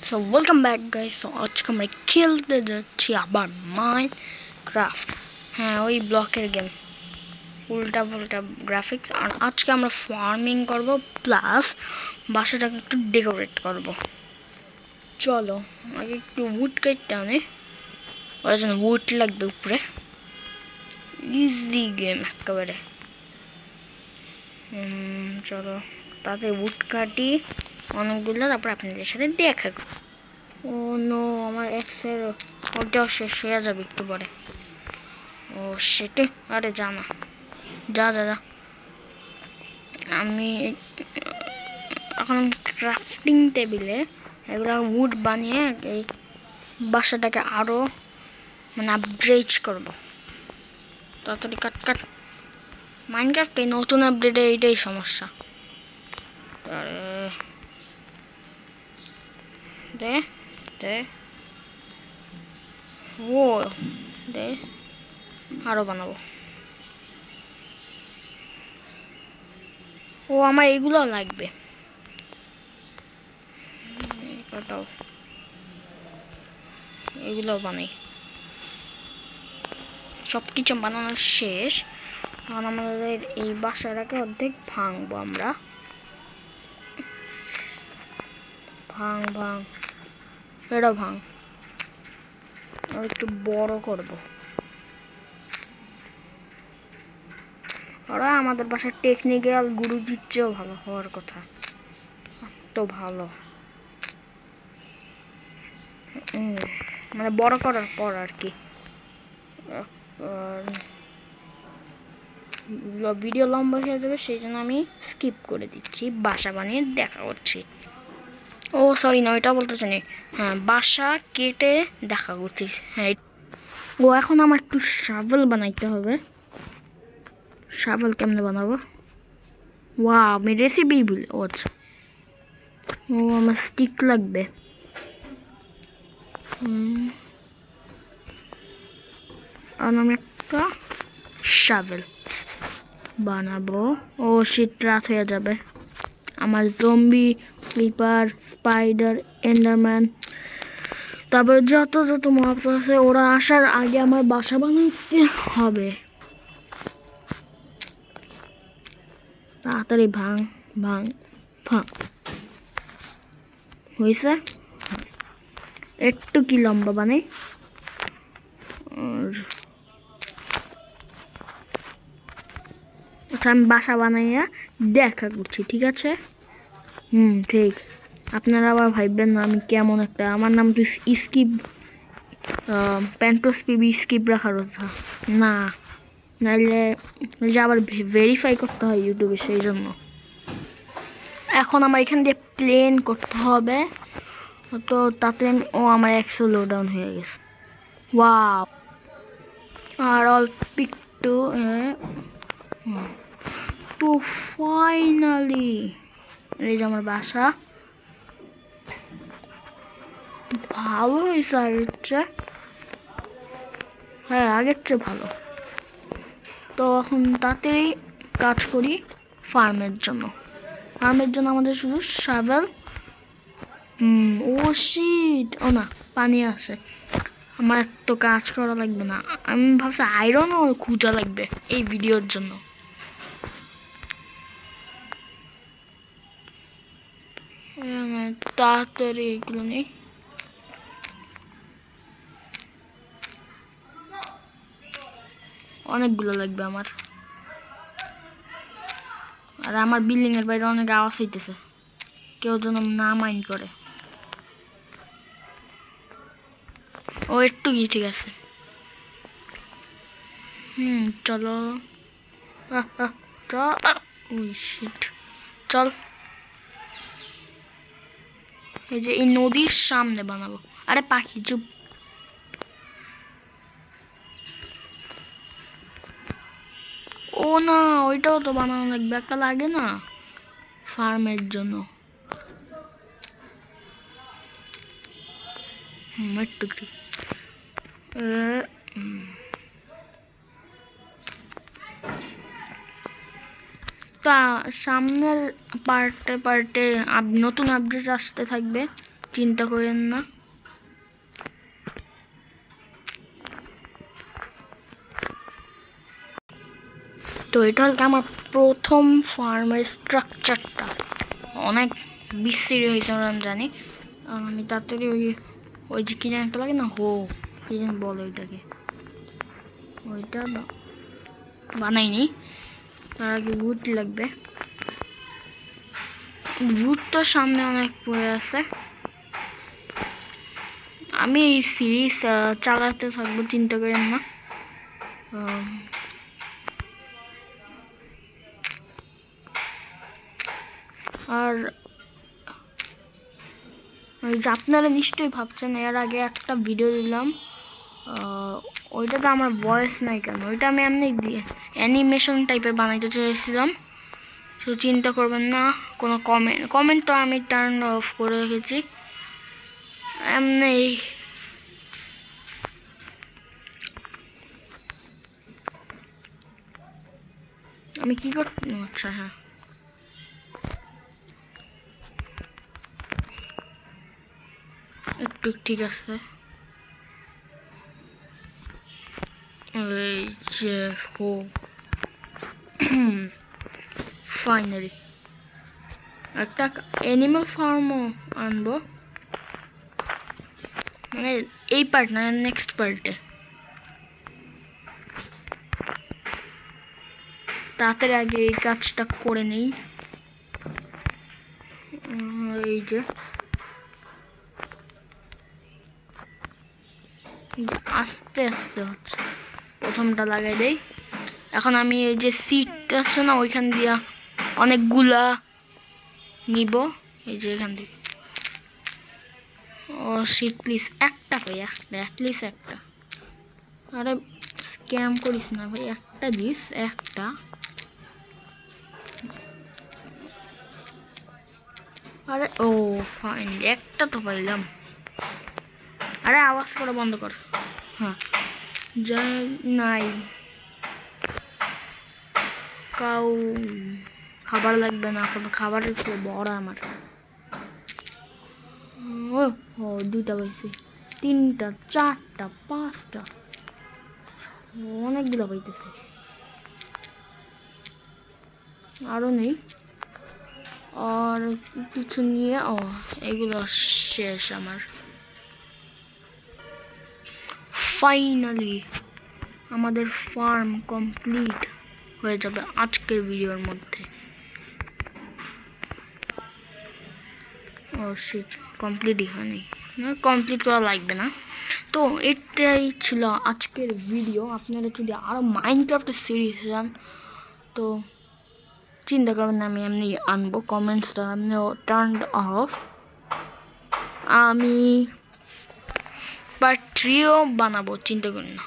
So welcome back guys. So আজকে আমরা খেলতে যাচ্ছি আবার মাইনক্রাফট। হ্যাঁ, ওই ব্লকের গেম, উল্টা পাল্টা গ্রাফিক্স। আর আজকে আমরা ফার্মিং করব প্লাস বাসাটাকে একটু ডেকোরেট করব। চলো আগে একটু উড কাটতে আনে, ওরা যেন উড লাগবে উপরে। ইজি গেম একেবারে। চলো তাতে উড কাটি অনেকগুলো, তারপর আপনাদের সাথে দেখা। ও নো, আমার এক্সের ওটাও শেষ হয়ে যাবে একটু পরে। ও সেটা আরে জানা, যা যা যা। আমি এখন ক্রাফটিং টেবিলে এগুলো উড বানিয়ে এই বাসাটাকে আরও মানে আপগ্রেড করবো। তাড়াতাড়ি কাট কাট। মাইনক্রাফটে নতুন আপডেটে এইটাই সমস্যা। দে দে ও দে, আরও বানাবো। ও আমার এগুলো লাগবে, এগুলো বানাই। সব কিছু বানানো শেষ। এখন আমাদের এই বাসাটাকে অর্ধেক ভাঙবো আমরা। ভাঙ ভাঙ, এটা ভাঙ, আর একটু বড় করব। ওরা আমাদের বাসার টেকনিক্যাল গুরুজির চেয়েও ভালো হওয়ার কথা, এত ভালো। মানে বড় করার পর আর কি ভিডিও লম্বা হয়ে যাবে, সেই জন্য আমি স্কিপ করে দিচ্ছি, বাসা বানিয়ে দেখা করছি। ও সরি না, ওইটা বলতে চাই। হ্যাঁ, বাসা কেটে দেখা করছি। হ্যাঁ, ও এখন আমার একটু শাভেল বানাইতে হবে। শাভেল কেমনে বানাবো? ওয়াও, আমি রেসিপি ভুলে। ও আচ্ছা, ও আমার স্টিক লাগবে। আর আমি একটা শাভেল বানাবো। ও শীত, রাত হয়ে যাবে। আমার জম্বি, ক্রিপার, স্পাইডার, এন্ডারম্যান, তারপরে যত যত মবস আছে, ওরা আসার আগে আমার বাসা বানাইতে হবে। তাড়াতাড়ি ভাঙ ভাঙ ভাঙ। হয়েছে? একটু কি লম্বা বানাই। আচ্ছা, আমি বাসা বানাইয়া দেখা করছি, ঠিক আছে? ঠিক। আপনারা আবার ভাববেন না আমি কেমন একটা, আমার নাম তো স্কিপ, প্যান্টোস পিবি স্কিপ রাখার কথা না, নাইলে যে আবার ভেরিফাই করতে হয় ইউটিউবে, সেই জন্য। এখন আমার এখান দিয়ে প্লেন করতে হবে, তো তাতে ও আমার 100 লো ডাউন হয়ে গেছে। ওয়াও, আর অল্প একটু তো ফাইনালি এই যে আমার বাসা। ভালো হয়েছে আগের চেয়ে, হ্যাঁ আগের চেয়ে ভালো। তো এখন তাড়াতাড়ি কাজ করি ফার্মের জন্য। ফার্মের জন্য আমাদের শুধু শাভেল, ও শিট, ও না পানি আছে, আমার তো কাজ করা লাগবে না। আমি ভাবছি আয়রনও খুঁজা লাগবে এই ভিডিওর জন্য। তাড়াতাড়ি এগুলো নেই। অনেকগুলো লাগবে আমার। আর আমার বিল্ডিং এর বাইরে অনেক আওয়াজ হইতেছে, কেউ যেন না মাইন্ড করে। ও একটু কি ঠিক আছে। চলো চল, এই যে এই নদীর সামনে বানাবো। আরে পাখি চুপ। ও না, ওইটাও তো বানানো লাগবে, একটা লাগে না ফার্মের জন্য। একটু তা সামনের পার্টে পার্টে নতুন আপডেট আসতে থাকবে, চিন্তা করেন না। তো এটা হল আমার প্রথম ফার্মের স্ট্রাকচারটা। অনেক বিশ্রী হয়েছে আমরা জানি। আমি তাড়াতাড়ি ওই যে কিনে একটা লাগে না, কি যেন বলে ওইটাকে, ওইটা বানাইনি। তার আগে উড লাগবে। উড তো সামনে অনেক পড়ে আছে। আমি এই সিরিজ চালাতে থাকবো, চিন্তা করেন না। আর ওই যে আপনারা নিশ্চয়ই ভাবছেন এর আগে একটা ভিডিও দিলাম, ওইটাতে আমার ভয়েস নাই কেন। ওইটা আমি এমনি অ্যানিমেশন টাইপের বানাইতে চেয়েছিলাম। তো চিন্তা করবেন না, কোনো কমেন্ট তো আমি টার্ন অফ করে রেখেছি। এমনি আমি কি করতে, আচ্ছা হ্যাঁ, একটু ঠিক আছে। এই যে ফাইনালি একটা অ্যানিমাল ফার্মও আনবো, মানে এই পার্ট না, নেক্সট পার্টে। তাড়াতাড়ি আগে এই কাজটা করে নেই। এই যে আস্তে আস্তে হচ্ছে, প্রথমটা লাগাই দেই। এখন আমি এই যে সিট আছে না, ওইখান দিয়া অনেকগুলা নিব। এই যে এখান থেকে, ও সিট প্লিজ একটা ভাই, একটা অ্যাটলিস্ট একটা। আরে স্ক্যাম করিস না ভাই, একটা দিস, একটা। আরে ও ফাইন, একটা তো পাইলাম। আরে আওয়াজ করা বন্ধ কর। হ্যাঁ নাই, কাউ খাবার লাগবে না, খাবারের বড় আমার। ও দুইটা পাইছি, তিনটা, চারটা, পাঁচটা, অনেকগুলো পাইতেছে। আরও নেই, আর কিছু নিয়ে এগুলো শেষ আমার। ফাইনালি আমাদের ফার্ম কমপ্লিট হয়ে যাবে আজকের ভিডিওর মধ্যে। শিট, কমপ্লিটই হয়নি, কমপ্লিট করা লাগবে না। তো এটাই ছিল আজকের ভিডিও। আপনারা যদি আরও মাইনক্রাফটের সিরিজ চান তো চিন্তা করবেন না, আমি এমনি আনবো। কমেন্টসটা এমনি টার্ন অফ। আমি পার্ট 3ও বানাবো, চিন্তা করেন না।